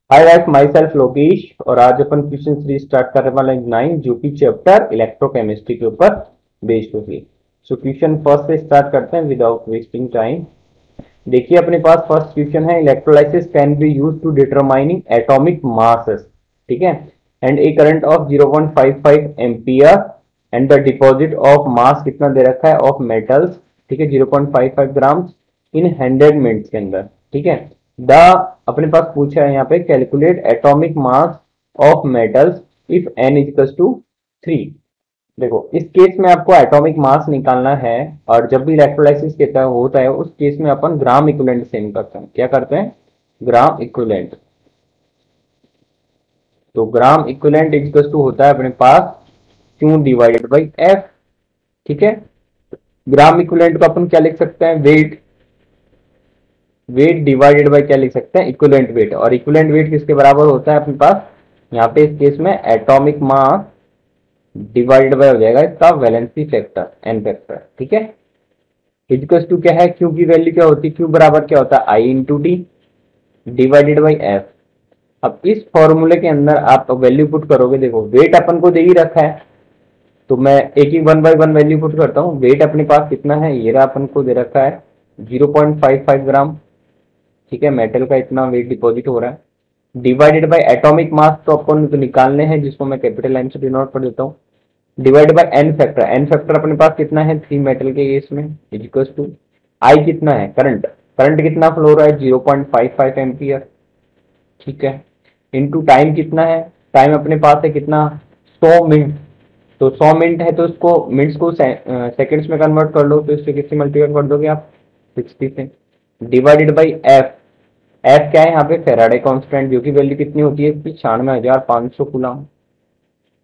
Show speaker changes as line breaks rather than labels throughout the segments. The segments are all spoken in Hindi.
Hi guys, my self Lokesh और आज अपन क्वेश्चन सीरीज स्टार्ट करने वाले हैं 9 जो कि चैप्टर इलेक्ट्रोकेमिस्ट्री के ऊपर बेस्ड होगी। सो क्वेश्चन फर्स्ट से स्टार्ट करते हैं विदाउट वेस्टिंग टाइम। देखिए अपने पास फर्स्ट क्वेश्चन है, electrolysis can be use to determining atomic masses. ठीक है। And a current of 0.55 ampere and the deposit of mass कितना दे रखा है ऑफ मेटल्स। ठीक है, 0.55 ग्राम इन 100 मिनट्स के अंदर। ठीक है। द अपने पास पूछा है यहाँ पे, calculate atomic mass of metals if n is to 3। देखो इस केस में आपको एटॉमिक मास निकालना है, और जब भी इलेक्ट्रोलाइसिस कहता है होता है उस केस में अपन ग्राम इक्विवेलेंट सेम करते हैं। क्या करते हैं? Gram equivalent. तो ग्राम इक्विवेलेंट इक्वल टू होता है अपने पास क्यू डिवाइडेड बाई एफ। ठीक है। ग्राम इक्विवेलेंट को अपन क्या लिख सकते हैं? वेट। वेट डिवाइडेड बाई क्या लिख सकते हैं? Equivalent weight. और इक्विवेलेंट वेट किसके बराबर होता है अपने पास? यहाँ पे इस केस में एटॉमिक मास डिवाइडेड बाय हो जाएगा इसका वैलेंसी फैक्टर, एन फैक्टर। ठीक है। इक्वल टू क्या है? क्यू की वैल्यू क्या होती है? क्यू बराबर क्या होता है? I into T divided by F. अब इस फॉर्मूले के अंदर आप वैल्यू पुट करोगे। देखो वेट अपन को दे ही रखा है, तो मैं एक ही 1/1 वैल्यू पुट करता हूँ। वेट अपने पास कितना है? ये रहा, अपन को दे रखा है 0.55 ग्राम। ठीक है, मेटल का इतना वेट डिपॉजिट हो रहा है। डिवाइडेड बाय एटॉमिक मास तो अपन को निकालने हैं, जिसको मैं कैपिटल लाइन से डिनोट कर देता हूँ। Divide by n factor. N factor अपने पास कितना है? 3 मेटल के केस में इक्वल टू आई कितना है? करंट। करंट कितना फ्लो हो रहा है? 0.55 एम्पियर। ठीक है। इनटू टाइम कितना है? टाइम अपने पास है कितना? 100 मिनट। तो 100 मिनट है तो उसको मिनट्स को सेकंड्स में कन्वर्ट कर लो, तो इससे किससे मल्टीप्लाई कर दोगे आप? 60 से। Divided by F. एफ क्या है यहाँ पे? फेराडे कांस्टेंट, जो की वैल्यू कितनी होती है इसकी? 96,500 कूलम।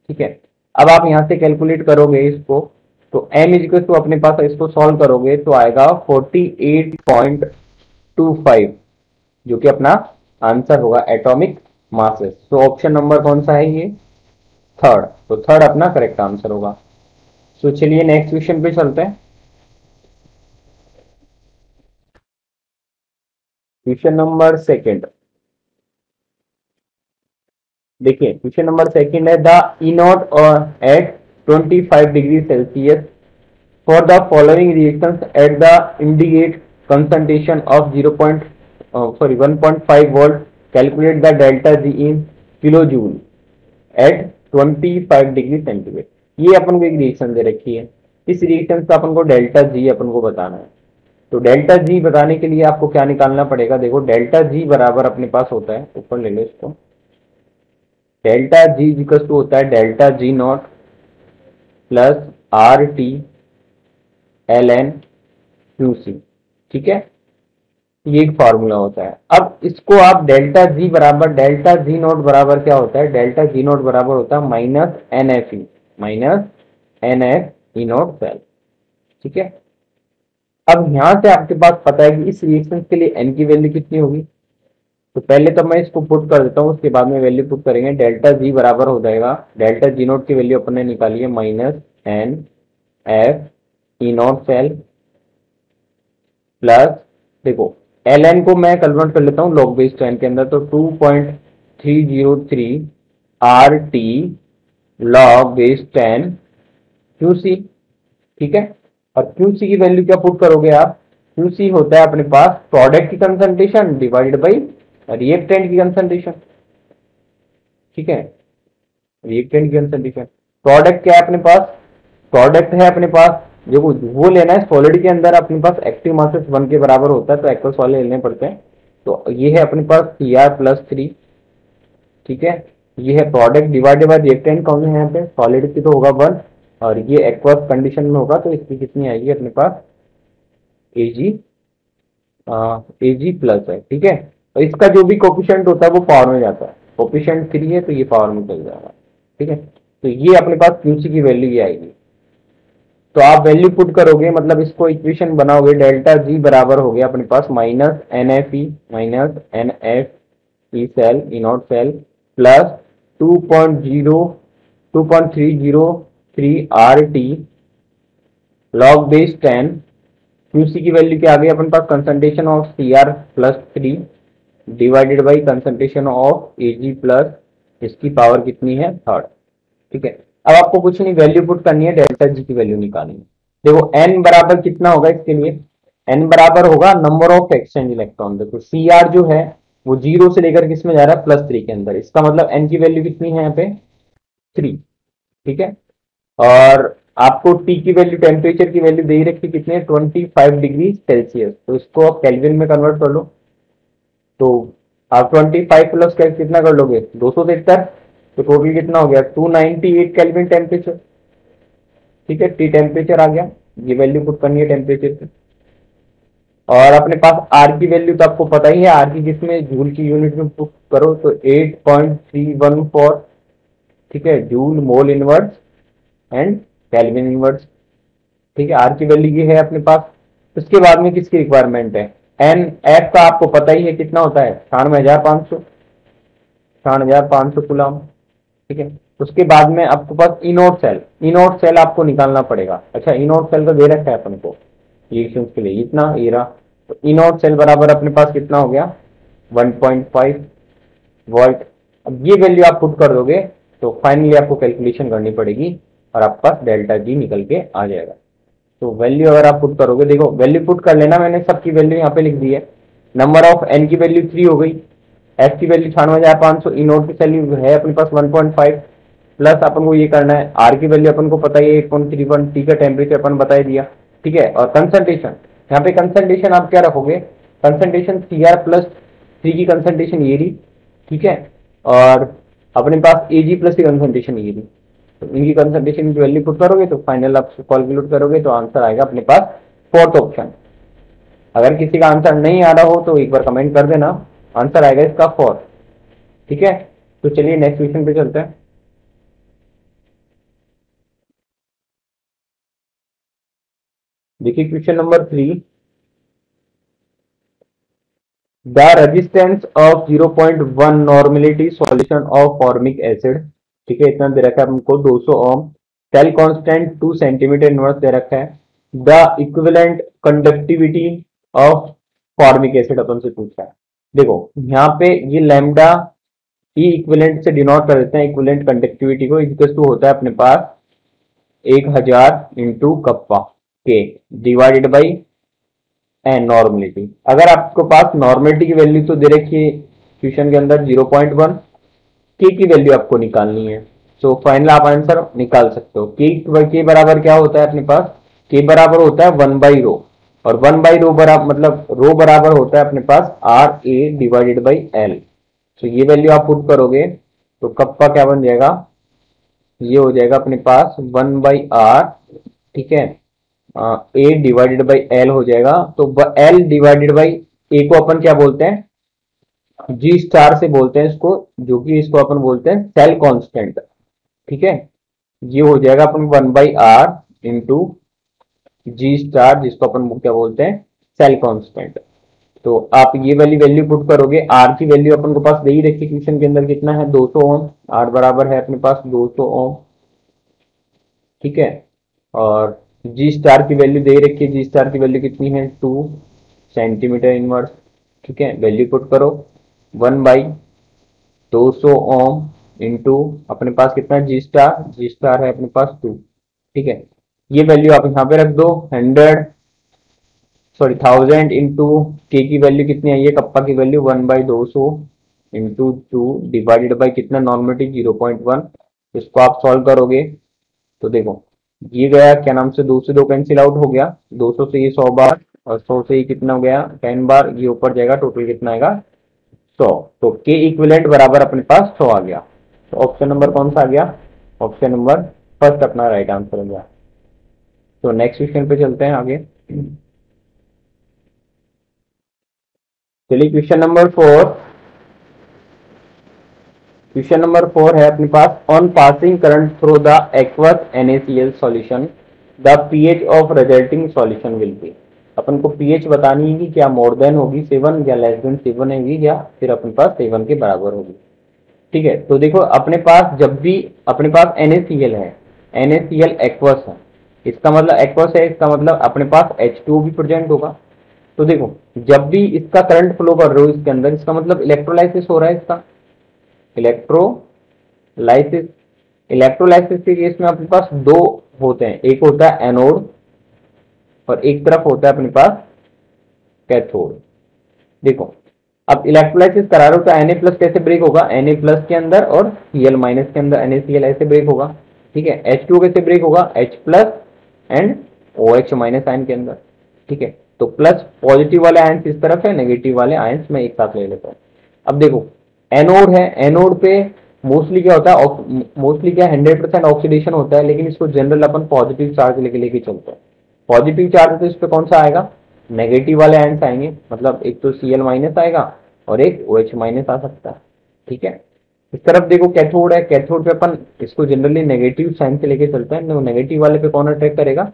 ठीक है। अब आप यहां से कैलकुलेट करोगे इसको, तो m इज टू अपने पास इसको सॉल्व करोगे तो आएगा 48.25, जो कि अपना आंसर होगा एटॉमिक मासेस। तो ऑप्शन नंबर कौन सा है? ये थर्ड। तो थर्ड अपना करेक्ट आंसर होगा। तो चलिए नेक्स्ट क्वेश्चन पे चलते हैं। Question number second. देखिए क्वेश्चन नंबर सेकंड है, the E not at 25 degree Celsius for the following reactions at the immediate concentration of 1.5 volt, calculate the delta G in kilojoule at 25 degree centigrade. ये अपन को एक रिएक्शन दे रखी है, इस रिएक्शन का अपन को डेल्टा जी अपन को बताना है। तो डेल्टा जी बताने के लिए आपको क्या निकालना पड़ेगा? देखो डेल्टा जी बराबर अपने पास होता है, ऊपर ले लो इसको, डेल्टा जी इक्वल टू होता है delta G naught plus R T L N Q C. ठीक है, ये एक फॉर्मूला होता है। अब इसको आप डेल्टा जी बराबर, डेल्टा जी नोट बराबर क्या होता है? डेल्टा जी नोट बराबर होता है minus N F E, minus N F E naught cell. ठीक है। अब यहां से आपके पास पता है कि इस रिएक्शन के लिए एन की वैल्यू कितनी होगी। तो पहले तो मैं इसको पुट कर देता हूँ, उसके बाद में वैल्यू पुट करेंगे। डेल्टा जी बराबर हो जाएगा, डेल्टा जी नोट की वैल्यू अपन ने निकाली है minus N F E naught cell plus, देखो एल एन को मैं कन्वर्ट कर लेता हूँ लॉग बेस 10 के अंदर, तो 2.303 R T log base 10 Q C. ठीक है। और क्यू सी की वैल्यू क्या पुट करोगे आप? क्यू सी होता है अपने पास प्रोडक्ट की कंसंट्रेशन डिवाइडेड बाई रिएक्टेंट की कंसंट्रेशन। ठीक है, रिएक्टेंट की कंसंट्रेशन। प्रोडक्ट क्या है अपने पास? प्रोडक्ट है अपने पास, जो वो लेना है सॉलिड के अंदर अपने पास एक्टिव मासेस 1 के बराबर होता है, तो एक्वस वाले लेने पड़ते हैं। तो ये है अपने पास सी आर प्लस 3। ठीक है। ये है प्रोडक्ट डिवाइडेड बाय रिएक्टेंट, कौन है यहाँ पे? सॉलिड की तो होगा 1, और ये एक्वस कंडीशन में होगा तो इसकी कितनी आएगी अपने पास? एजी, एजी प्लस है। ठीक है। और इसका जो भी कोफिशिएंट होता है वो पावर में जाता है, कोफिशिएंट 3 है तो ये पावर में चल जाएगा। ठीक है। तो ये अपने पास क्यूसी की वैल्यू ये आएगी। तो आप वैल्यू पुट करोगे, मतलब इसको इक्वेशन बनाओगे, डेल्टा जी बराबर हो गया अपने पास minus N F E, minus N F E cell, E not cell plus 2.303 R T log base 10 Q C की वैल्यू क्या आ गई अपने पास? Concentration of C R plus 3 divided by concentration of Ag plus इसकी पावर कितनी है, थर्ड। ठीक है, अब आपको कुछ नहीं, वैल्यू पुट करनी है, डेल्टा जी की वैल्यू निकालनी है। देखो n बराबर कितना होगा इसके लिए, n बराबर होगा नंबर ऑफ एक्सचेंज इलेक्ट्रॉन। देखो Cr जो है वो 0 से लेकर किस में जा रहा है, +3 के अंदर। इसका मतलब n की वैल्यू कितनी है यहाँ पे, 3। ठीक है, और आपको T की वैल्यू, टेम्परेचर की वैल्यू दे रखी कितने, 25 डिग्री सेल्सियस। तो इसको आप केल्विन में कन्वर्ट कर लो। तो आप 25 प्लस कितना कर लोगे, 273। तो टोटल कितना हो गया, 298 केल्विन टेम्परेचर। ठीक है, टी टेम्परेचर आ गया, ये वैल्यू पुट करनी है टेम्परेचर की। और अपने पास आर की वैल्यू तो आपको पता ही है, आर की किसमें, जूल की यूनिट में पुट करो तो 8.314। ठीक है, joule mole inverse and kelvin inverse. ठीक है, आर की वैल्यू ये है अपने पास। उसके बाद में किसकी रिक्वायरमेंट है, एन एफ का आपको पता ही है कितना होता है, 96,500 कूलम। ठीक है, उसके बाद में आपके पास इनोट सेल, इनोट सेल आपको निकालना पड़ेगा। अच्छा, इनोट सेल का दे रखा है अपन को रिएक्शंस के लिए इतना ये रहा। तो इनोट सेल बराबर अपने पास कितना हो गया, 1.5 वोल्ट। अब ये वैल्यू आप पुट कर दोगे तो फाइनली आपको कैलकुलेशन करनी पड़ेगी और आपके पास डेल्टा जी निकल के आ जाएगा। तो वैल्यू अगर आप पुट करोगे, देखो वैल्यू पुट कर लेना, मैंने सबकी वैल्यू यहाँ पे लिख दी है। नंबर ऑफ एन की वैल्यू 3 हो गई, एफ की वैल्यू 96,500, इनोट की वैल्यू है अपने पास 1.5, प्लस अपन को ये करना है, आर की वैल्यू अपन को पता ही है 8.31, टी का टेम्परेचर अपन बता ही दिया। ठीक है, और कंसंट्रेशन, यहाँ पे कंसंट्रेशन आप क्या रखोगे, कंसंट्रेशन Cr+3 की कंसंट्रेशन ये रही। ठीक है, और अपने पास Ag प्लस की कंसंट्रेशन ये रही। तो इनकी कंसंट्रेशन की वैल्यू पुट करोगे तो फाइनल आप कैलकुलेट करोगे तो आंसर आएगा अपने पास फोर्थ ऑप्शन। अगर किसी का आंसर नहीं आ रहा हो तो एक बार कमेंट कर देना, आंसर आएगा इसका फोर्थ। ठीक है, तो चलिए नेक्स्ट क्वेश्चन पे चलते हैं। देखिए question number 3, the resistance of 0.1 normality solution of formic acid. ठीक है, इतना दे रखा है हमको 200 ohm, cell constant 2 centimetre inverse दे रखा है, the equivalent conductivity of formic acid अपन से पूछा है। देखो यहाँ पे ये लैम्डा ई इक्विवेलेंट से डिनोट कर देते हैं इक्विवेलेंट कंडक्टिविटी को, इक्वल टू होता है अपने पास 1000 इंटू कप्पा के डिवाइडेड बाई एन नॉर्मलिटी। अगर आपके पास नॉर्मलिटी की वैल्यू तो दे रखी है क्वेश्चन के अंदर 0.1, के की वैल्यू आपको निकालनी है। सो फाइनल आप आंसर निकाल सकते हो। के बराबर क्या होता है अपने पास, के बराबर होता है 1/रो, और 1/रो बराबर मतलब रो बराबर होता है अपने पास RA डिवाइडेड बाई एल। तो ये वैल्यू आप पुट करोगे तो कप का क्या बन जाएगा, ये हो जाएगा अपने पास 1/R। ठीक है, ए डिवाइडेड बाई एल हो जाएगा। तो एल डिवाइडेड बाई ए को अपन क्या बोलते हैं, जी स्टार से बोलते हैं इसको, जो कि इसको अपन बोलते हैं सेल कांस्टेंट। ठीक है, ये हो जाएगा अपन 1/R इंटू जी स्टार, जिसको अपन क्या बोलते हैं सेल कांस्टेंट। तो आप ये वाली वैल्यू पुट करोगे, आर की वैल्यू अपन को पास दे ही रखी क्वेश्चन के अंदर कितना है, 200 ओम। आर बराबर है अपने पास 200 ओम। ठीक है, और जी स्टार की वैल्यू दे रखी है, जी स्टार की वैल्यू कितनी है, 2 सेंटीमीटर इनवर्स। ठीक है, वैल्यू पुट करो 1/200 ओम इंटू अपने पास कितना है, जी स्टार है अपने पास 2। ठीक है, ये वैल्यू आप यहाँ पे रख दो, 1000 इंटू के की वैल्यू कितनी आई है, कप्पा की वैल्यू 1/200 इंटू 2 डिवाइडेड बाई कितना, नॉर्मलिटी 0.1। इसको आप सॉल्व करोगे तो देखो ये गया क्या नाम से, 2 से 2 कैंसिल आउट हो गया, 200 से ये 100 बार, और 100 से ये कितना हो गया 10 बार, ये ऊपर जाएगा, टोटल कितना आएगा 100। तो के इक्विवेलेंट बराबर अपने पास 100 आ गया। तो ऑप्शन नंबर कौन सा आ गया, ऑप्शन नंबर फर्स्ट अपना राइट आंसर हो गया। तो नेक्स्ट क्वेश्चन पे चलते हैं आगे। चलिए क्वेश्चन नंबर 4, क्वेश्चन नंबर 4 है अपने पास, on passing current through the aqueous NaCl solution the pH of resulting solution will be. अपन को पीएच बतानी है कि क्या मोर देन होगी 7 या लेस देन 7 होगी, या फिर अपने पास 7 के बराबर होगी। ठीक है, तो देखो अपने पास जब भी अपने पास NaCl है, NaCl एक्वस है, इसका मतलब एक्वस है, इसका मतलब अपने पास H2O भी प्रेजेंट होगा। तो देखो, जब भी इसका करंट फ्लो कर रहे हो इसके अंदर, इसका मतलब इलेक्ट्रोलाइसिस हो रहा है इसका, इलेक्ट्रोलाइसिस। इलेक्ट्रोलाइसिस के केस में अपने पास दो होते हैं, एक होता है एनोड और एक तरफ होता है अपने पास कैथोड। देखो, अब इलेक्ट्रोलाइसिस करा रहे हो तो Na+ कैसे ब्रेक होगा, Na+ के अंदर और Cl- के अंदर NaCl ऐसे ब्रेक होगा। ठीक है, H2O कैसे ब्रेक होगा, H+ एंड OH- आयन के अंदर। ठीक है, तो प्लस पॉजिटिव वाले आयंस इस तरफ है, नेगेटिव वाले आयंस मैं एक साथ ले लेता हूँ। अब देखो, एनोड है, एनोड पे मोस्टली क्या होता है, मोस्टली क्या 100% ऑक्सीडेशन होता है, लेकिन इसको जनरल अपन पॉजिटिव चार्ज लेके लेके चलते हैं। पॉजिटिव चार्ज तो इस पे कौन सा आएगा, नेगेटिव वाले आयंस आएंगे, मतलब एक तो Cl- आएगा और एक OH- आ सकता है। ठीक है, इस तरफ देखो कैथोड है, कैथोड पे अपन इसको जनरली नेगेटिव साइन से लेके चलते हैं, तो नेगेटिव वाले पे कौन अटैक करेगा,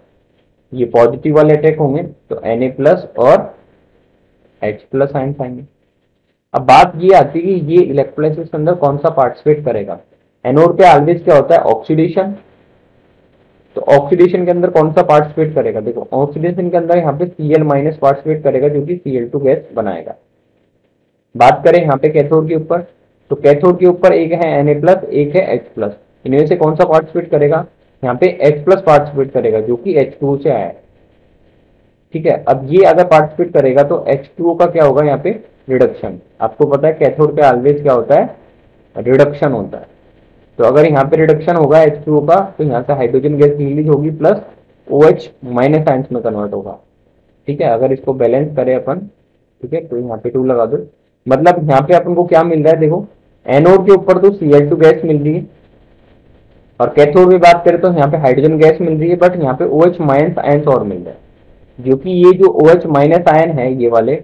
ये पॉजिटिव वाले अटैक होंगे, तो Na+ और H+ आयंस आएंगे। अब बात ये आती है कि ये इलेक्ट्रोलाइसिस के अंदर कौन सा पार्टिसिपेट करेगा। एनोड पे ऑलवेज क्या होता है, ऑक्सीडेशन। तो ऑक्सीडेशन के अंदर कौन सा पार्टिसिपेट करेगा, देखो ऑक्सीडेशन के अंदर यहाँ पे Cl- पार्टिसिपेट करेगा, जो कि Cl2 गैस बनाएगा। बात करें यहाँ पे कैथोड के ऊपर, तो कैथोड के ऊपर एक है Na+, एक है H+। इनमें से कौन सा पार्टिसिपेट करेगा, यहाँ पे H+ पार्टिसिपेट करेगा, जो कि H2O से आया है। ठीक है, अब ये अगर पार्टिसिपेट करेगा तो H2O का क्या होगा, यहाँ पे रिडक्शन। आपको पता है कैथोड पे ऑलवेज क्या होता है, रिडक्शन होता है। तो अगर यहाँ पे रिडक्शन होगा H2O का, तो यहाँ से हाइड्रोजन गैस रिलीज होगी प्लस OH- आयंस में कन्वर्ट होगा। ठीक है, अगर इसको बैलेंस करें अपन, ठीक है, तो यहाँ पे 2 लगा दो। मतलब यहाँ पे अपन को क्या मिल रहा है, देखो एनोड के ऊपर तो Cl2 गैस मिल रही है, और कैथोड में बात करें तो यहाँ पे हाइड्रोजन गैस मिल रही है, बट यहाँ पे OH- आयंस और मिल रहा है, जो कि ये जो OH- आयन है ये वाले,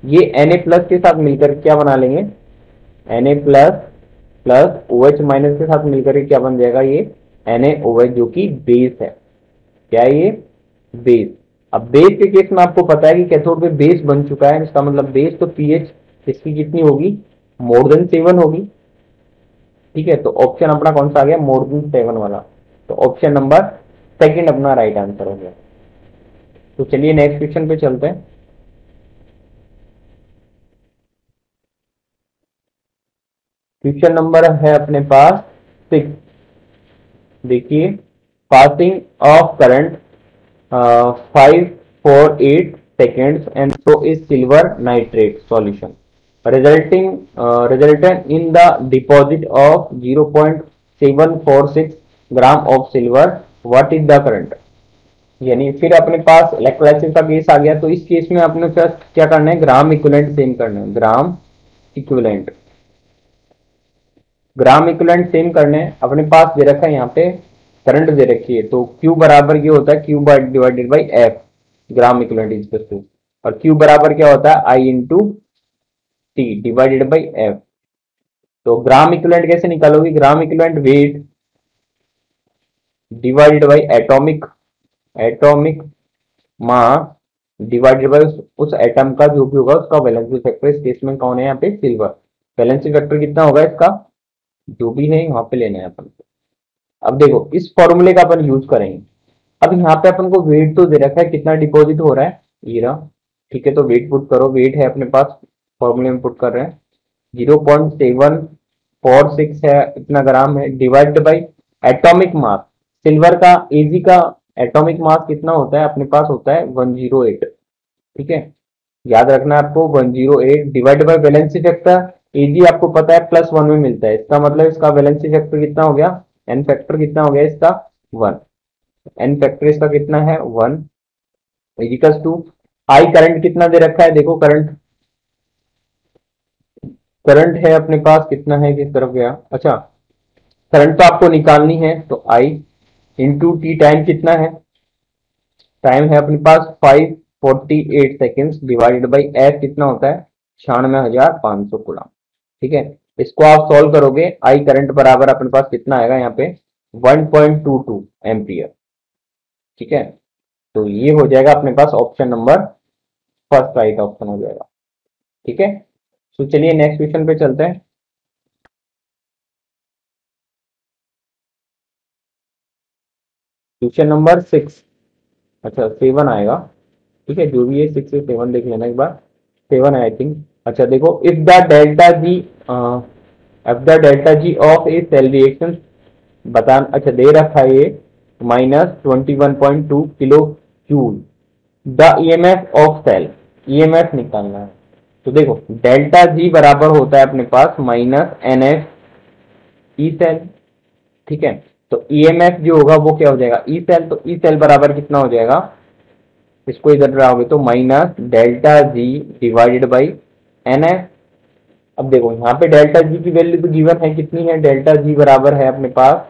ये Na+ के साथ मिलकर क्या बना लेंगे, Na+ प्लस OH- के साथ मिलकर क्या बन जाएगा, ये NaOH, जो कि बेस है। क्या है ये, बेस। अब बेस के केस में आपको पता है कि कैथोड पे बेस बन चुका है, इसका मतलब बेस तो पीएच इसकी कितनी होगी, मोर देन 7 होगी। ठीक है, तो ऑप्शन अपना कौन सा आ गया, मोर देन 7 वाला। तो ऑप्शन नंबर सेकंड अपना राइट आंसर हो गया। तो चलिए नेक्स्ट क्वेश्चन पे चलते हैं। क्वेश्चन नंबर है अपने पास 6। देखिए, passing of current 5 for 8 seconds and so is silver nitrate solution resultant in the deposit of 0.746 gram of silver. What is the current? यानी फिर अपने पास इलेक्ट्रोलाइसिस का केस आ गया, तो इस केस में अपने पास क्या करना है, ग्राम इक्विवेलेंट सेम करना है, gram equivalent. Gram equivalent same करने हैं। अपने पास दे रखा है यहाँ पे करंट दे रखी है, तो Q बराबर ये होता है Q divided by F, gram equivalent is to, और Q बराबर क्या होता है I into T divided by F। तो ग्राम इक्विवेलेंट कैसे निकालोगे, gram equivalent weight divided by atomic atomic mass divided by उस एटम का जो भी होगा उसका वैलेंसी फैक्टर। इस केस में कौन है यहाँ पे, सिल्वर। वैलेंसी फैक्टर कितना होगा इसका, जो भी है यहाँ पे लेना है अपन को। अब देखो इस फॉर्मूले का अपन यूज करेंगे। अब यहाँ पे अपन को वेट तो दे रखा है, कितना डिपॉजिट हो रहा है, ये रहा। ठीक है, तो वेट पुट करो, वेट है अपने पास, फॉर्मूले में पुट कर रहे हैं, 0.746 है, इतना ग्राम है, divide by atomic mass. Silver का एजी का एटॉमिक मास कितना होता है, अपने पास होता है 108। ठीक है, याद रखना है आपको 108 डिवाइड बाई वैलेंसी फैक्टर। एजी आपको पता है +1 में मिलता है, इसका मतलब इसका वैलेंसी फैक्टर कितना हो गया, एन फैक्टर कितना हो गया इसका 1। एन फैक्टर इसका कितना है 1 इजिकल्स टू आई। करंट कितना दे रखा है, देखो करंट, करंट है अपने पास कितना है, किस तरफ गया, अच्छा करंट तो आपको निकालनी है, तो आई इंटू टी, टाइम कितना है, टाइम है अपने पास 548 सेकेंड्स डिवाइडेड बाई एफ कितना होता है 96,500 कूलम। ठीक है, इसको आप सॉल्व करोगे, आई करंट बराबर अपने पास कितना आएगा यहाँ पे 1.22 एम्पियर। ठीक है, तो ये हो जाएगा अपने पास option number first right option हो जाएगा। ठीक है, तो चलिए नेक्स्ट क्वेश्चन पे चलते हैं। क्वेश्चन नंबर 6, अच्छा 7 आएगा। ठीक है, जो भी है 6 से 7 देख लेना एक बार, 7 है आई थिंक। अच्छा देखो, if the delta G of a cell reaction बता, अच्छा दे रखा है ये -21.2 kilo joule, the EMF of cell, EMF निकालना है। तो देखो डेल्टा जी बराबर होता है अपने पास -NF ई सेल, ठीक है। तो ईएमएफ जो होगा वो क्या हो जाएगा, ई सेल, तो ई सेल बराबर कितना हो जाएगा, इसको इधर लगाओगे तो -delta G divided by NF। अब देखो यहाँ पे डेल्टा जी की वैल्यू तो गिवन है, कितनी है, डेल्टा जी बराबर है अपने पास,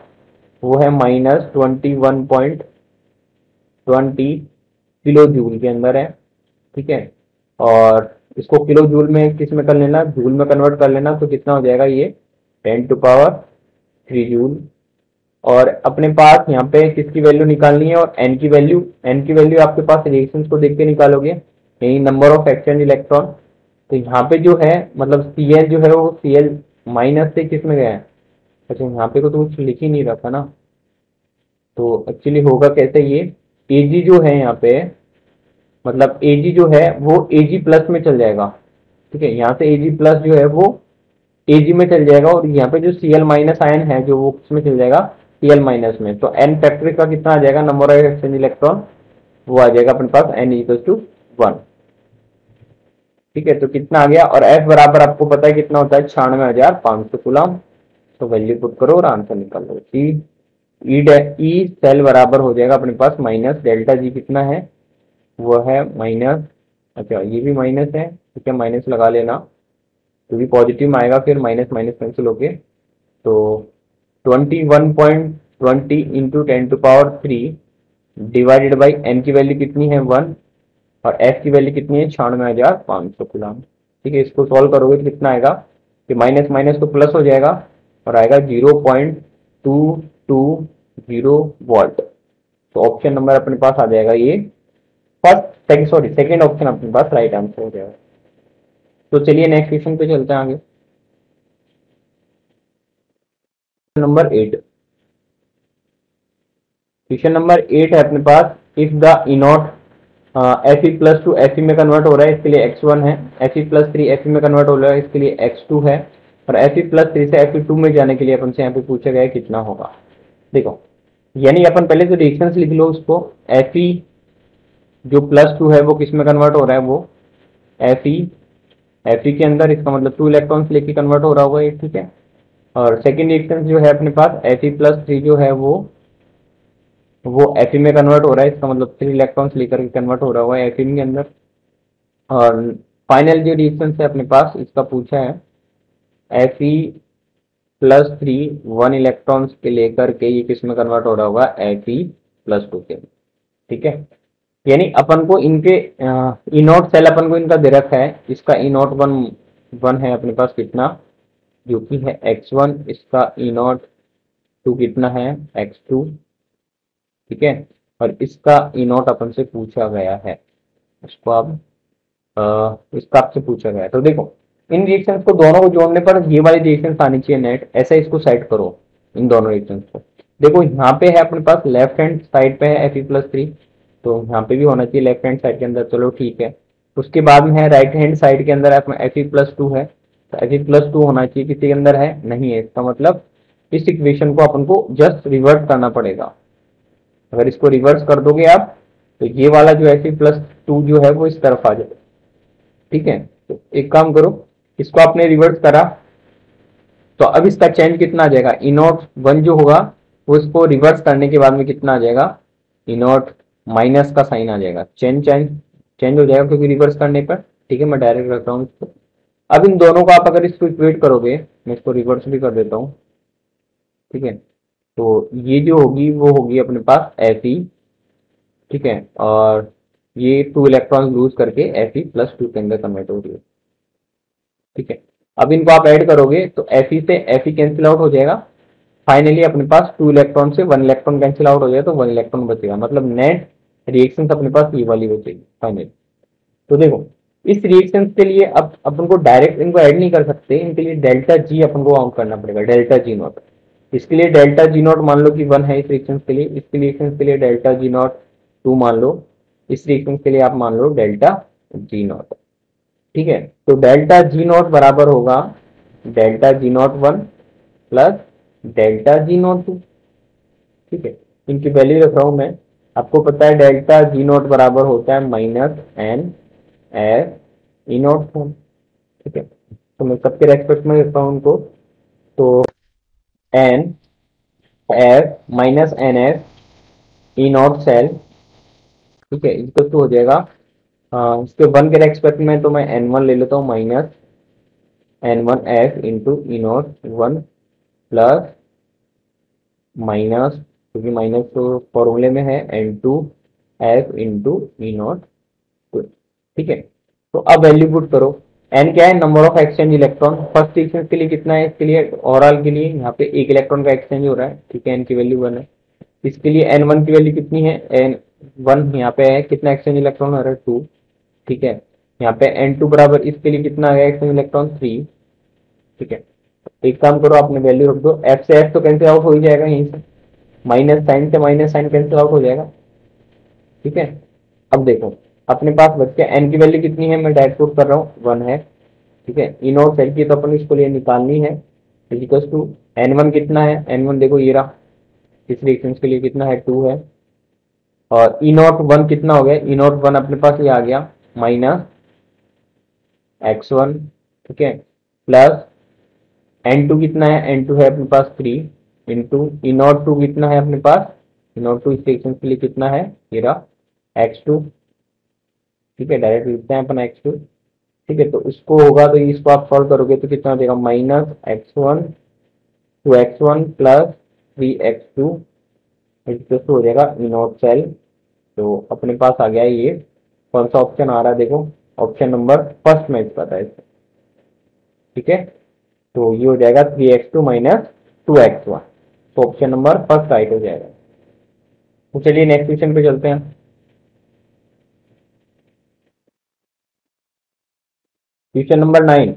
वो है -21.20 किलो जूल के अंदर है, ठीक है। और इसको किलो जूल में किस में कर लेना, जूल में कन्वर्ट कर लेना, तो कितना हो जाएगा ये 10⁻³ जूल। और अपने पास यहाँ पे किसकी वैल्यू निकालनी है, और एन की वैल्यू आपके पास रिएक्शंस को देख के निकालोगे, यही नंबर ऑफ एक्सचेंज इलेक्ट्रॉन। तो यहाँ पे जो है मतलब Cl जो है वो Cl माइनस से किस में गया है, अच्छा यहाँ पे तो कुछ लिख ही नहीं रखा ना, तो एक्चुअली होगा कैसे ये, Ag जो है यहाँ पे, मतलब Ag जो है वो Ag प्लस में चल जाएगा, ठीक है, यहाँ से Ag प्लस जो है वो Ag में चल जाएगा, और यहाँ पे जो Cl माइनस आयन है जो वो किसमें चल जाएगा, Cl माइनस में। तो n फैक्टर का कितना आ जाएगा, नंबर ऑफ एक्सचेंज इलेक्ट्रॉन, वो आ जाएगा अपने पास n=1, ठीक है। तो कितना आ गया, और F बराबर आपको पता है कितना होता है, 96,500 कूलम। तो वैल्यू पुट करो और आंसर निकाल लो। ई सेल बराबर हो जाएगा अपने पास माइनस डेल्टा जी कितना है, वो है माइनस, अच्छा ये भी माइनस है, ठीक है, माइनस लगा लेना, क्योंकि पॉजिटिव में आएगा फिर माइनस माइनस कैंसिल होके। तो 21.20 इंटू 10⁻³ डिवाइडेड बाई एन की वैल्यू कितनी है 1, और एफ की वैल्यू कितनी है 96,500 कूलम, ठीक है। इसको सॉल्व करोगे तो कितना आएगा कि माइनस माइनस तो प्लस हो जाएगा और आएगा 0.220 वोल्ट। तो ऑप्शन नंबर अपने पास आ जाएगा ये सेकंड ऑप्शन अपने पास राइट आंसर हो जाएगा। तो चलिए नेक्स्ट क्वेश्चन पे चलते हैं आगे। नंबर 8, क्वेश्चन नंबर 8 है अपने पास, इफ द इनॉट Fe+2 Fe में कन्वर्ट हो रहा है, इसके लिए x1 है, Fe+3 Fe में कन्वर्ट हो रहा है, इसके लिए x2 है, और Fe+3 से Fe2 में जाने के लिए अपन से यहाँ पे पूछा गया है कितना होगा। देखो यानी अपन पहले तो रिएक्शंस लिख लो उसको, Fe जो +2 है वो किस में कन्वर्ट हो रहा है, वो Fe के अंदर, इसका मतलब 2 इलेक्ट्रॉन्स लेके कन्वर्ट हो रहा होगा ये, ठीक है। और सेकेंड रिएक्शन जो है अपने पास Fe+3 जो है वो Fe में कन्वर्ट हो रहा है, इसका मतलब 3 इलेक्ट्रॉन्स लेकर के कन्वर्ट हो रहा होगा Fe के अंदर। और फाइनल जो रिएक्शन है अपने पास इसका पूछा है Fe+3 1 इलेक्ट्रॉन्स के लेकर के ये किस में कन्वर्ट हो रहा होगा, Fe+2 के, ठीक है। यानी अपन को इनके इनॉट सेल अपन को इनका दे रखा है, इसका इनॉट 1 है अपने पास कितना, जो कि है x1, इसका इनॉट 2 कितना है x2, ठीक है। और इसका इनॉट अपन से पूछा गया है, इसको आप इसका आपसे पूछा गया है। तो देखो इन रिएक्शंस को दोनों को जोड़ने पर ये वाली रिएक्शंस आनी चाहिए नेट, ऐसा इसको सेट करो इन दोनों रिएक्शंस को। देखो यहाँ पे है अपने पास लेफ्ट हैंड साइड पे है Fe+3, तो यहाँ पे भी होना चाहिए लेफ्ट हैंड साइड के अंदर, चलो ठीक है। उसके बाद में है राइट हैंड साइड के अंदर Fe+2 है, तो Fe+2 होना चाहिए, किसी के अंदर है नहीं है, इसका मतलब इस इक्वेशन को अपन को जस्ट रिवर्स करना पड़ेगा। अगर इसको रिवर्स कर दोगे आप तो ये वाला जो Fe+2 जो है वो इस तरफ आ जाएगा, ठीक है। तो एक काम करो, इसको आपने रिवर्स करा तो अब इसका चेंज कितना आ जाएगा, इनॉट 1 जो होगा वो इसको रिवर्स करने के बाद में कितना आ जाएगा, इनॉट माइनस का साइन आ जाएगा, चेंज हो जाएगा क्योंकि रिवर्स करने पर, ठीक है। मैं डायरेक्ट रख रहा हूँ इसको। अब इन दोनों को आप अगर इसको इक्वेट करोगे, मैं इसको रिवर्स भी कर देता हूँ, ठीक है। तो ये जो होगी वो होगी अपने पास Fe, ठीक है, और ये 2 इलेक्ट्रॉन लूज करके Fe+2 के अंदर कन्वर्ट हो रही है, ठीक है। अब इनको आप ऐड करोगे तो Fe से Fe कैंसिल आउट हो जाएगा, फाइनली अपने पास 2 इलेक्ट्रॉन से 1 इलेक्ट्रॉन कैंसिल आउट हो जाएगा, तो 1 इलेक्ट्रॉन बचेगा, मतलब नेट रिएक्शन अपने पास ये वाली बचेगी फाइनली। तो देखो इस रिएक्शन के लिए अब अपन को डायरेक्ट इनको ऐड नहीं कर सकते, इनके लिए डेल्टा जी अपन को काउंट करना पड़ेगा, डेल्टा जी नॉट। इसके लिए डेल्टा जी नॉट मान लो कि 1 है इस रिएक्शन के लिए, इसके रिएक्शन के लिए डेल्टा जी नॉट 2 मान लो, इस रिएक्शन के लिए आप मान लो डेल्टा जी नॉट। ठीक है, तो डेल्टा जी नॉट बराबर होगा delta G naught one plus delta G naught two. ठीक है, इनकी वैल्यू रख रहा हूं मैं। आपको पता है डेल्टा जी नॉट बराबर होता है minus n S E naught one. ठीक है, तो मैं सबके रेस्पेक्ट में लिखता हूं उनको। तो n S minus n S E not cell. ठीक है, इक्वल टू हो जाएगा इसके वन के रेस्पेक्ट में, तो मैं एन वन ले लेता हूँ minus n one F into E naught one plus minus, क्योंकि माइनस तो फॉर्मूले में है, n two F into E not two. ठीक है, तो अब वैल्यू पुट करो। एन क्या है, number of exchange electron. First equation के लिए कितना है, इसके लिए ओवरऑल के लिए यहाँ पे एक इलेक्ट्रॉन का एक्सचेंज हो रहा है। ठीक है, एन की वैल्यू वन है। इसके लिए एन वन की वैल्यू कितनी है, एन वन यहाँ पे है, कितना एक्सचेंज इलेक्ट्रॉन हो रहा है, टू। ठीक है, यहाँ पे एन टू बराबर इसके लिए कितना आ गया एक्सचेंज इलेक्ट्रॉन, थ्री। ठीक है, एक काम करो, आपने वैल्यू रख दो, एफ से एफ तो कैंसिल आउट हो ही जाएगा यहीं से, माइनस साइन से माइनस साइन कैंसिल आउट हो जाएगा। ठीक है, अब देखो अपने पास बच गया एन की वैल्यू कितनी है, मैं डायरेक्ट पुट कर रहा हूँ, वन है। ठीक है, ई नॉट सेल की तो अपन इसको लिए निकालनी है, इक्वल्स टू एन वन कितना है, एन वन देखो ये रहा, इस रिएक्शन के लिए कितना है, टू है। और ई नॉट वन कितना हो गया, ई नॉट वन अपने पास ये आ गया माइनस एक्स वन। ठीक है, प्लस एन टू कितना है, एन टू है अपने पास three into E not two कितना है अपने पास, ई नॉट टू स्टेशन के लिए कितना है, ये रहा एक्स टू। ठीक है, डायरेक्ट लिखते हैं अपन एक्स टू। ठीक है, तो इसको होगा, तो इसको आप सॉल्व करोगे तो कितना हो जाएगा, minus X one two X one plus three X two हो जाएगा ई नॉट सेल। तो अपने पास आ गया ये, कौन सा ऑप्शन आ रहा है देखो, ऑप्शन नंबर फर्स्ट में इसका था इसमें। ठीक है, तो ये हो जाएगा three X two minus two X one, तो ऑप्शन नंबर फर्स्ट राइट हो जाएगा। तो चलिए नेक्स्ट क्वेश्चन पे चलते हैं। क्वेश्चन नंबर 9,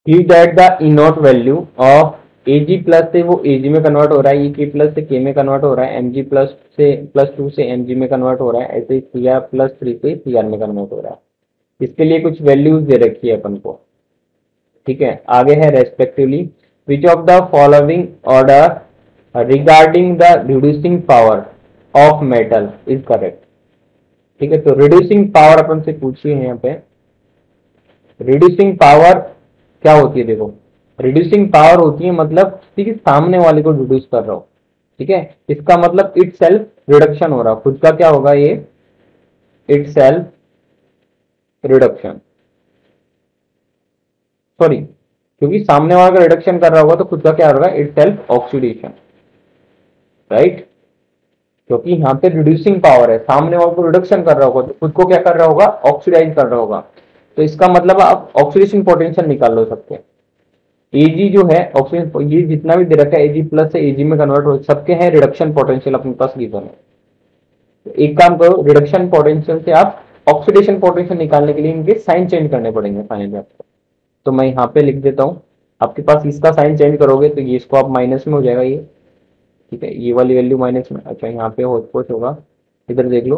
ही that the E naught value of AG plus से वो एजी में कन्वर्ट हो रहा है, ई के प्लस से के में कन्वर्ट हो रहा है, एम जी प्लस से प्लस टू से एम जी में कन्वर्ट हो रहा है, ऐसे ही सी आर प्लस थ्री से सी आर में कन्वर्ट हो रहा है। इसके लिए कुछ वैल्यूज दे रखी है अपन को। ठीक है, आगे है respectively which of the following order regarding the reducing power of metal is correct. ठीक है, तो रिड्यूसिंग पावर अपन से पूछिए यहाँ पे, रिड्यूसिंग पावर क्या होती है, देखो रिड्यूसिंग पावर होती है मतलब किसी के सामने वाले को रिड्यूस कर रहा हो। ठीक है, इसका मतलब इट सेल्फ रिडक्शन हो रहा, खुद का क्या होगा ये, इट सेल्फ रिडक्शन, सॉरी, क्योंकि सामने वाला का रिडक्शन कर रहा होगा तो खुद का क्या होगा, इट सेल्फ ऑक्सीडेशन। राइट, क्योंकि यहाँ पे रिड्यूसिंग पावर है, सामने वाले को रिडक्शन कर रहा होगा तो खुद को क्या कर रहा होगा, ऑक्सीडाइज कर रहा होगा। तो इसका मतलब आप ऑक्सीडेशन पोटेंशियल निकाल लो सकते हैं। एजी जो है ऑक्सीजन, ये जितना भी दे रखा है एजी प्लस से एजी में कन्वर्ट हो, सबके हैं रिडक्शन पोटेंशियल अपने पास गिवन है। तो एक काम करो, रिडक्शन पोटेंशियल से आप ऑक्सीडेशन पोटेंशियल निकालने के लिए इनके साइन चेंज करने पड़ेंगे फाइनली आपको। तो मैं यहाँ पे लिख देता हूँ, आपके पास इसका साइन चेंज करोगे तो ये इसको आप माइनस में हो जाएगा ये। ठीक है, ये वाली वैल्यू माइनस में, अच्छा यहाँ पे होट होगा, इधर देख लो,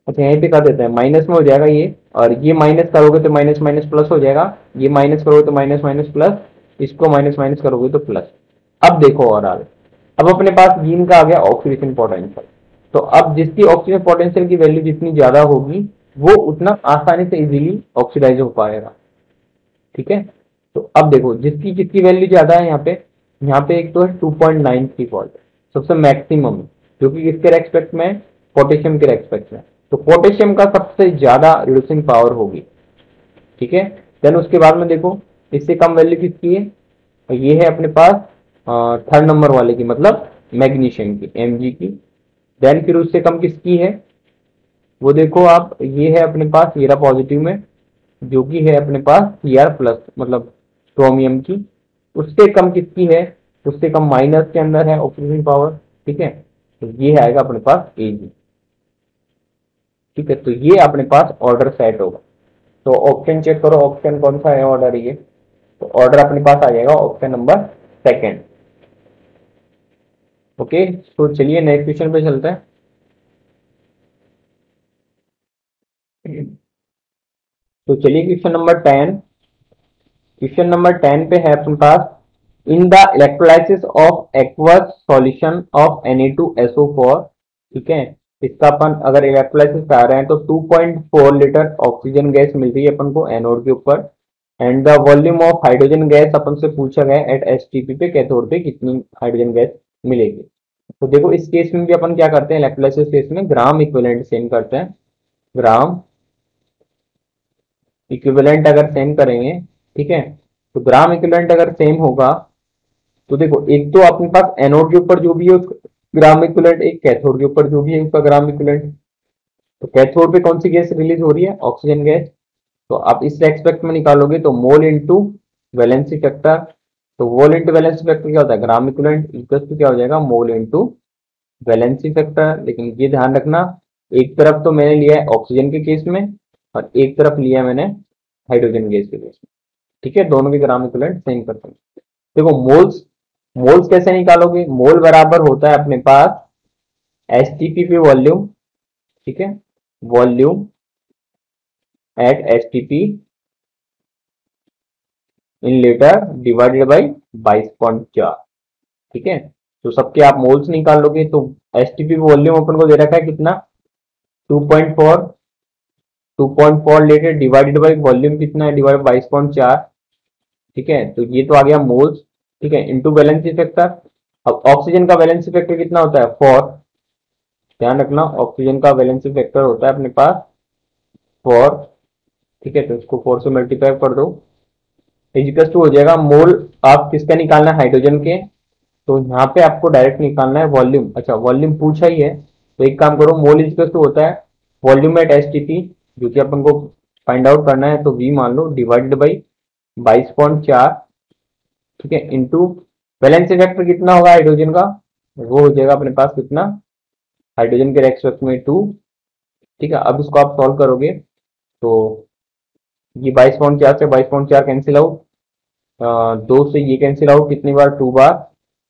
अच्छा यहीं पे कर देते हैं, माइनस में हो जाएगा ये, और ये माइनस करोगे तो माइनस माइनस प्लस हो जाएगा, ये माइनस करोगे तो माइनस माइनस प्लस, इसको माइनस माइनस करोगे तो प्लस। अब देखो ओवरऑल, अब अपने पास जीन का आ गया ऑक्सीडेशन पोटेंशियल। तो अब जिसकी ऑक्सीजन पोटेंशियल की वैल्यू जितनी ज्यादा होगी वो उतना आसानी से इजीली ऑक्सीडाइज हो पाएगा। ठीक है, तो अब देखो जिसकी जिसकी वैल्यू ज्यादा है यहाँ पे एक तो है 2.93 वोल्ट सबसे मैक्सिमम, जो कि किसके रेस्पेक्ट में, पोटेशियम के रेस्पेक्ट में, तो पोटेशियम का सबसे ज्यादा रिड्यूसिंग पावर होगी। ठीक है, देन उसके बाद में देखो इससे कम वैल्यू किसकी है, ये है अपने पास थर्ड नंबर वाले की, मतलब मैग्नीशियम की, Mg की। देन फिर उससे कम किसकी है, वो देखो आप, ये है अपने पास हीरा पॉजिटिव में, जो कि है अपने पास Cr प्लस मतलब क्रोमियम की। उससे कम किसकी है, उससे कम माइनस के अंदर है ऑक्सीजन पावर। ठीक है, तो ये आएगा अपने पास Ag। ठीक है, तो ये अपने पास ऑर्डर सेट होगा। तो ऑप्शन चेक करो, ऑप्शन कौन सा है ऑर्डर, ये तो ऑर्डर अपने पास आ जाएगा ऑप्शन नंबर सेकेंड। ओके, तो चलिए नेक्स्ट क्वेश्चन पे चलते हैं। तो चलिए क्वेश्चन नंबर 10 पे है अपने पास, in the electrolysis of aqueous solution of Na2SO4, ठीक है, इसका अपन अगर इलेक्ट्रोलाइसिस कर रहे हैं तो 2.4 लीटर ऑक्सीजन गैस मिल रही है अपन को एनोड के ऊपर, and the volume of hydrogen gas अपन से पूछा गया एट एसटीपी पे, कैथोड पे कितनी हाइड्रोजन गैस मिलेगी। तो देखो इस केस में भी अपन क्या करते हैं, इलेक्ट्रोलाइसिस केस में ग्राम इक्विवेलेंट सेम करते हैं। ग्राम इक्विवेलेंट अगर सेम करेंगे, ठीक है, तो ग्राम इक्विवेलेंट अगर सेम होगा तो देखो एक तो अपने पास एनोड के ऊपर जो भी है ग्राम इक्विवेलेंट, एक कैथोड के ऊपर जो भी है उसका ग्राम इक्विवेलेंट। तो कैथोड पे कौन सी गैस रिलीज हो रही है, ऑक्सीजन गैस। तो आप इस रेस्पेक्ट में निकालोगे तो मोल इंटू वैलेंसी फैक्टर, तो मोल इंटू वैलेंसी फैक्टर क्या होता है, ग्राम इक्विवेलेंट इक्वल टू क्या हो जाएगा, मोल इंटू वैलेंसी फैक्टर। लेकिन ये ध्यान रखना, एक तरफ तो मैंने लिया है ऑक्सीजन के केस में और एक तरफ लिया है मैंने हाइड्रोजन गैस के केस में, ठीक है, दोनों के ग्राम इक्विवेलेंट सेम करते हैं। देखो मोल्स, मोल्स कैसे निकालोगे, मोल बराबर होता है अपने पास एसटीपी पे वॉल्यूम, ठीक है, volume at STP in litre divided by 22.4, ठीक है। तो सबके आप मोल्स निकाल लोगे तो एसटीपी वॉल्यूम अपन को दे रखा है कितना, 2.4, 2.4 लीटर डिवाइडेड बाई वॉल्यूम कितना है, डिवाइड 22.4, ठीक है, तो ये तो आ गया मोल्स, ठीक है, इनटू वैलेंसी फैक्टर। अब ऑक्सीजन का वैलेंसी फैक्टर कितना होता है, 4, ध्यान रखना ऑक्सीजन का वैलेंसी फैक्टर होता है अपने पास 4, ठीक है, तो इसको 4 से मल्टीप्लाई कर दो, इजिकल्स टू हो जाएगा मोल, आप किसका निकालना है, हाइड्रोजन के, तो यहाँ पे आपको डायरेक्ट निकालना है वॉल्यूम। अच्छा वॉल्यूम पूछा ही है तो एक काम करो, मोल इजिकल्स टू होता है वॉल्यूम एट एसटीपी, जो कि अपन को फाइंड आउट करना है, तो वी मान लो डिवाइडेड बाई 22.4, ठीक है, इंटू वैलेंसी फैक्टर कितना होगा हाइड्रोजन का, वो हो जाएगा अपने पास कितना, हाइड्रोजन के रेस्पेक्ट में 2, ठीक है। अब इसको आप सॉल्व करोगे तो ये 22.4 से 22.4 कैंसिल आउट, 2 से ये कैंसिल आउट कितनी बार, 2 बार,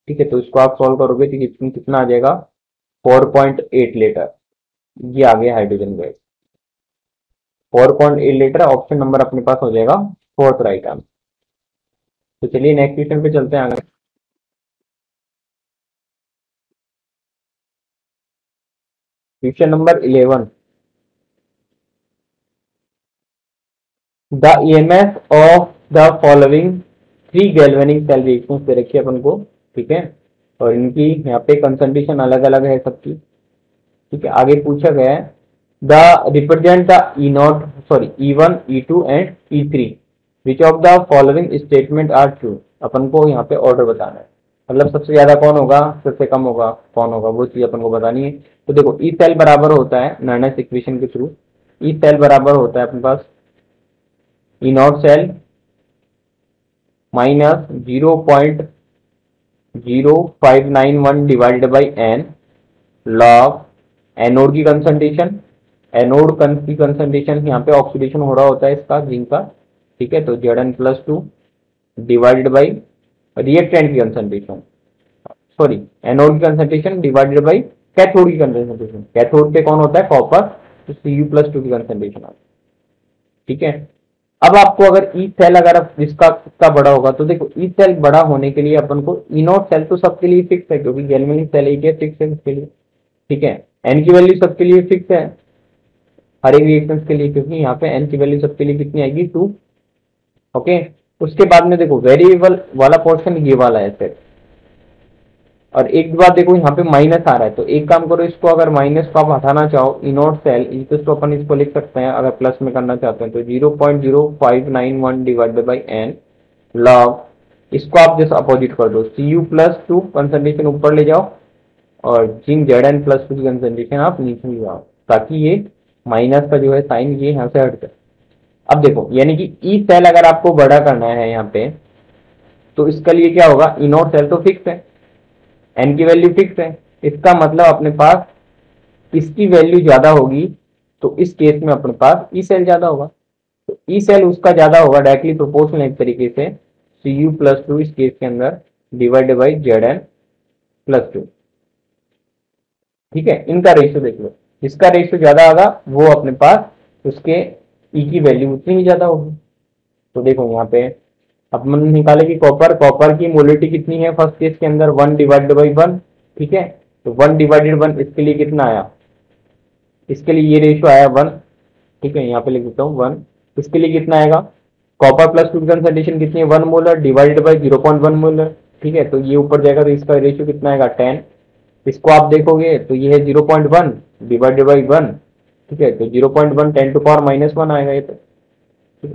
ठीक है, तो इसको आप सॉल्व करोगे तो कितना आ जाएगा, 4.8 लीटर, ये आ गया hydrogen gas, 4.8 litre, option number अपने पास हो जाएगा फोर्थ राइट आंसर। तो चलिए नेक्स्ट क्वेश्चन पे चलते हैं आगे। Question number 11, the EMF of the following 3 galvanic cell reactions दे रखी है अपन को, ठीक है, और इनकी यहाँ पे कंसंट्रेशन अलग अलग है सबकी, ठीक है। आगे पूछा गया है the represent the E nought sorry E1 E2 and E3 which of the following statement are true, अपन को यहाँ पे ऑर्डर बताना है, मतलब सबसे ज्यादा कौन होगा सबसे कम होगा कौन होगा, वो चीज अपन को बतानी है। तो देखो ई सेल बराबर होता है नर्नेस इक्वेशन के थ्रू, ई सेल बराबर होता है अपने पास E not cell minus 0.0591 divided by n log anode की कंसंट्रेशन, एनोड की कंसंट्रेशन यहाँ पे ऑक्सीडेशन हो रहा होता है इसका जिंक का, ठीक है, तो Zn+2 डिवाइडेड बाई रिएक्टेंट की कंसंट्रेशन, सॉरी एनोड की कंसंट्रेशन डिवाइडेड बाई कैथोड की कंसंट्रेशन, कैथोड पे कौन होता है कॉपर, तो Cu+2 की कंसंट्रेशन आती है, ठीक है। अब आपको अगर ई सेल अगर इसका कितना बड़ा होगा, तो देखो ई सेल बड़ा होने के लिए अपन को ई नॉट सेल तो सबके लिए फिक्स है क्योंकि गैल्वेनिक सेल एक है, फिक्स है इसके लिए, ठीक है। एन की वैल्यू सबके लिए फिक्स है हर एक रिएक्शन के लिए, क्योंकि यहाँ पे एन की वैल्यू सबके लिए कितनी आएगी 2, ओके। उसके बाद में देखो वेरिएबल वाला पोर्शन ये वाला है सेट, और एक बात देखो यहाँ पे माइनस आ रहा है, तो एक काम करो इसको अगर माइनस को आप हटाना चाहो ई नॉट सेल इक्वल तो अपन इसको लिख सकते हैं, अगर प्लस में करना चाहते हैं तो 0.0591 डिवाइडेड बाई एन लॉग, इसको आप जैसे अपोजिट कर दो, Cu+2 कंसंट्रेशन ऊपर ले जाओ और जिंक Zn+2 की कंसंट्रेशन आप नीचे ले जाओ, ताकि ये माइनस का जो है साइन ये यहाँ से हट जाए। अब देखो यानी कि ई सेल अगर आपको बड़ा करना है यहाँ पे, तो इसके लिए क्या होगा, ई नॉट सेल तो फिक्स है, एन की वैल्यू फिक्स है, इसका मतलब अपने पास इसकी वैल्यू ज्यादा होगी, तो इस केस में अपने पास ई सेल ज्यादा होगा, तो ई सेल उसका ज्यादा होगा डायरेक्टली प्रोपोर्शनल एक तरीके से Cu+2 इस केस के अंदर डिवाइडेड बाई Zn+2, ठीक है, इनका रेशियो देख लो, जिसका रेशियो ज्यादा होगा वो अपने पास उसके ई की वैल्यू उतनी ही ज्यादा होगी। तो देखो यहाँ पे अपन निकाले कि कॉपर कॉपर की मोलिटी कितनी है फर्स्ट केस के अंदर, 1/1। ठीक है, तो 1/1 इसके लिए कितना आया, इसके लिए ये रेशियो आया 1। ठीक है, यहाँ पे लिख देता हूँ 1। इसके लिए कितना आएगा, कॉपर प्लस टू कंसंट्रेशन कितनी है 1 मोलर डिवाइडेड बाई 0.1 मोलर। ठीक है, तो ये ऊपर जाएगा तो इसका रेशियो कितना आएगा 10। इसको आप देखोगे तो ये है 0.1 डिवाइडेड बाई 1। ठीक है, तो 0.1 10⁻⁻1 आएगा ये तो। ठीक है,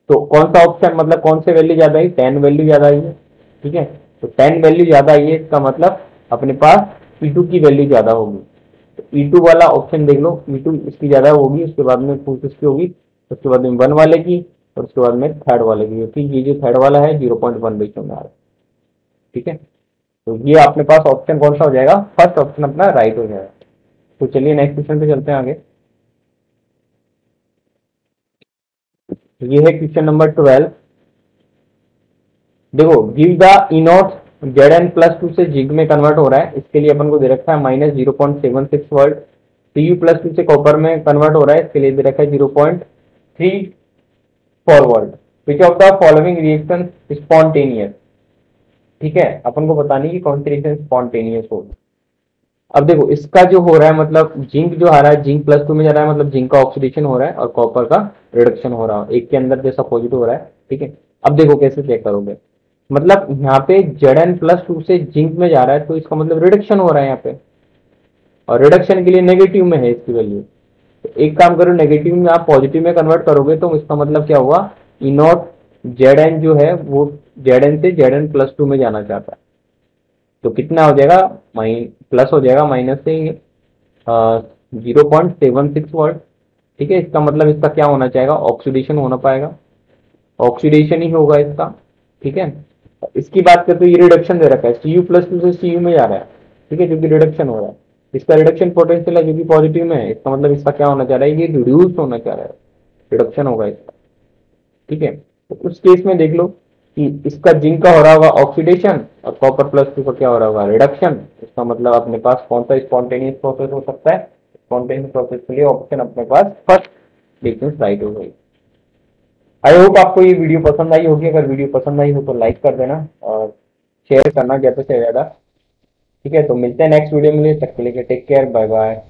तो कौन सा ऑप्शन, मतलब कौन से वैल्यू ज्यादा आई, 10 वैल्यू ज्यादा आई है। ठीक है, तो 10 वैल्यू ज्यादा आई है, इसका मतलब अपने पास E2 की वैल्यू ज्यादा होगी। तो E2 वाला ऑप्शन देख लो, E2 इसकी ज्यादा होगी, उसके बाद में फोर्थ इसकी होगी, उसके बाद में 1 वाले की, और उसके बाद में थर्ड वाले की, क्योंकि ये जो थर्ड वाला है 0.1 रेशियो में आ रहा है। ठीक है, तो ये अपने पास ऑप्शन कौन सा हो जाएगा, फर्स्ट ऑप्शन अपना राइट हो जाएगा। तो चलिए नेक्स्ट क्वेश्चन पे चलते हैं आगे। ये है क्वेश्चन नंबर 12। देखो, गिव द इनोट Zn+2 से जिग में कन्वर्ट हो रहा है, इसके लिए अपन को दे रखा है -0.76 वोल्ट। Cu+2 से कॉपर में कन्वर्ट हो रहा है, इसके लिए दे रखा है 0.34 volt. Which of the following reaction spontaneous. ठीक है, अपन को बतानी कि कौन सी रिएक्शन स्पॉन्टेनियस होगी। अब देखो इसका जो हो रहा है, मतलब जिंक जो आ रहा है, जिंक+2 में जा रहा है, मतलब जिंक का ऑक्सीडेशन हो रहा है और कॉपर का रिडक्शन हो रहा है, एक के अंदर जैसा पॉजिटिव हो रहा है। ठीक है, अब देखो कैसे चेक करोगे, मतलब यहाँ पे Zn+2 से जिंक में जा रहा है, तो इसका मतलब रिडक्शन हो रहा है यहाँ पे, और रिडक्शन के लिए नेगेटिव में है इसकी वैल्यू। तो एक काम करो, नेगेटिव में आप पॉजिटिव में कन्वर्ट करोगे तो इसका मतलब क्या हुआ, ई नॉट Zn जो है वो Zn से Zn+2 में जाना चाहता है, तो कितना हो जाएगा, प्लस हो जाएगा, माइनस से 0.76 वोल्ट। ठीक है, इसका मतलब इसका क्या होना चाहेगा, ऑक्सीडेशन होना पाएगा, ऑक्सीडेशन ही होगा इसका। ठीक है, इसकी बात करते तो ये रिडक्शन दे रखा है, Cu+2 से Cu में जा रहा है। ठीक है, जो कि रिडक्शन हो रहा है, इसका रिडक्शन पोटेंशियल है जो कि पॉजिटिव में है, इसका मतलब इसका क्या होना चाह रहा है, ये रिड्यूस होना चाह रहा है, रिडक्शन होगा इसका। ठीक है, तो उस केस में देख लो कि इसका जिंक का हो रहा होगा ऑक्सीडेशन और कॉपर+2 का क्या हो रहा होगा, रिडक्शन। इसका मतलब अपने पास कौन सा स्पॉन्टेनियस प्रोसेस हो सकता है, स्पॉन्टेनियस प्रोसेस के लिए ऑप्शन अपने पास फर्स्ट डिफरेंस राइट हो गई। आई होप आपको ये वीडियो पसंद आई होगी, अगर वीडियो पसंद आई हो तो लाइक कर देना और शेयर करना ज्यादा से ज्यादा। ठीक है, तो मिलते हैं नेक्स्ट वीडियो में, तक के लिए टेक केयर, बाय बाय।